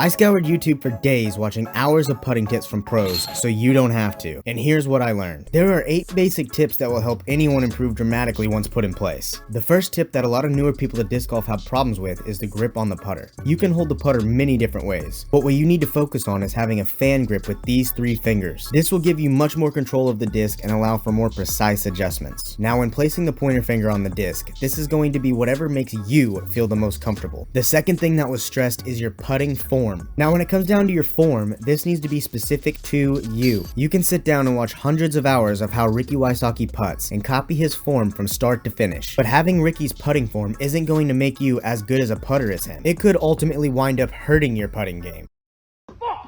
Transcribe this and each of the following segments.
I scoured YouTube for days watching hours of putting tips from pros so you don't have to, and here's what I learned. There are 8 basic tips that will help anyone improve dramatically once put in place. The first tip that a lot of newer people to disc golf have problems with is the grip on the putter. You can hold the putter many different ways, but what you need to focus on is having a fan grip with these 3 fingers. This will give you much more control of the disc and allow for more precise adjustments. Now when placing the pointer finger on the disc, this is going to be whatever makes you feel the most comfortable. The second thing that was stressed is your putting form. Now when it comes down to your form, this needs to be specific to you. You can sit down and watch hundreds of hours of how Ricky Wysocki putts and copy his form from start to finish. But having Ricky's putting form isn't going to make you as good as a putter as him. It could ultimately wind up hurting your putting game.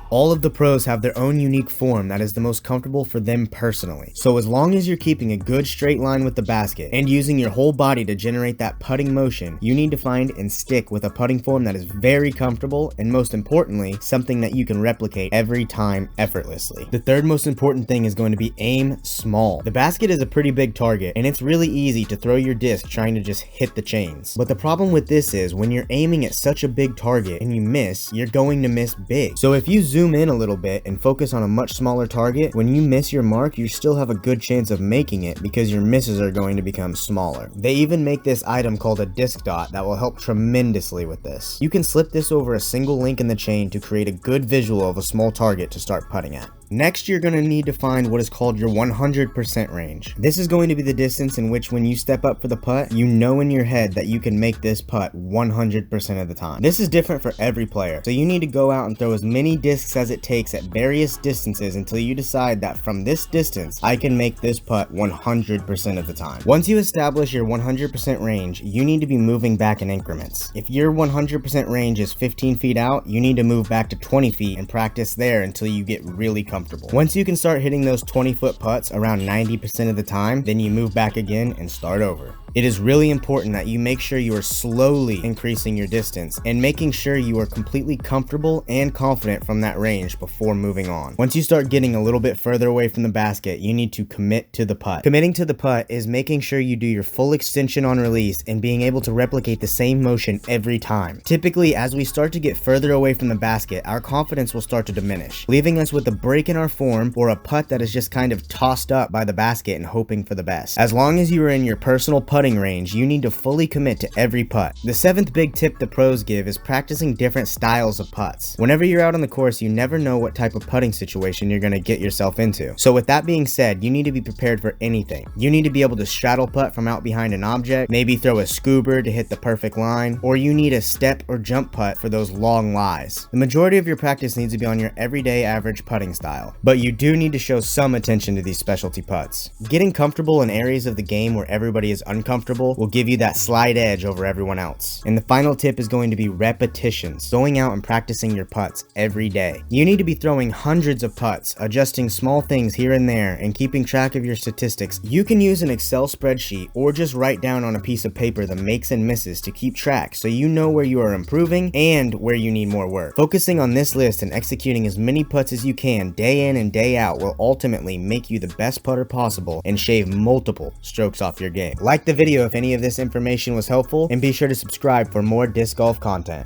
All of the pros have their own unique form that is the most comfortable for them personally. So as long as you're keeping a good straight line with the basket and using your whole body to generate that putting motion, you need to find and stick with a putting form that is very comfortable and, most importantly, something that you can replicate every time effortlessly. The third most important thing is going to be aim small. The basket is a pretty big target and it's really easy to throw your disc trying to just hit the chains. But the problem with this is when you're aiming at such a big target and you miss, you're going to miss big. So if you zoom in a little bit and focus on a much smaller target, when you miss your mark, you still have a good chance of making it because your misses are going to become smaller. They even make this item called a disc dot that will help tremendously with this. You can slip this over a single link in the chain to create a good visual of a small target to start putting at. Next, you're going to need to find what is called your 100% range. This is going to be the distance in which when you step up for the putt, you know in your head that you can make this putt 100% of the time. This is different for every player, so you need to go out and throw as many discs as it takes at various distances until you decide that from this distance, I can make this putt 100% of the time. Once you establish your 100% range, you need to be moving back in increments. If your 100% range is 15 feet out, you need to move back to 20 feet and practice there until you get really comfortable. Once you can start hitting those 20-foot putts around 90% of the time, then you move back again and start over. It is really important that you make sure you are slowly increasing your distance and making sure you are completely comfortable and confident from that range before moving on. Once you start getting a little bit further away from the basket, you need to commit to the putt. Committing to the putt is making sure you do your full extension on release and being able to replicate the same motion every time. Typically, as we start to get further away from the basket, our confidence will start to diminish, leaving us with a break in our form or a putt that is just kind of tossed up by the basket and hoping for the best. As long as you are in your personal putting range, you need to fully commit to every putt. The 7th big tip the pros give is practicing different styles of putts. Whenever you're out on the course, you never know what type of putting situation you're going to get yourself into. So with that being said, you need to be prepared for anything. You need to be able to straddle putt from out behind an object, maybe throw a scoured to hit the perfect line, or you need a step or jump putt for those long lies. The majority of your practice needs to be on your everyday average putting style, but you do need to show some attention to these specialty putts. Getting comfortable in areas of the game where everybody is uncomfortable will give you that slight edge over everyone else. And the final tip is going to be repetitions, going out and practicing your putts every day. You need to be throwing hundreds of putts, adjusting small things here and there, and keeping track of your statistics. You can use an Excel spreadsheet or just write down on a piece of paper the makes and misses to keep track so you know where you are improving and where you need more work. Focusing on this list and executing as many putts as you can day in and day out will ultimately make you the best putter possible and shave multiple strokes off your game. Like the video if any of this information was helpful, and be sure to subscribe for more disc golf content.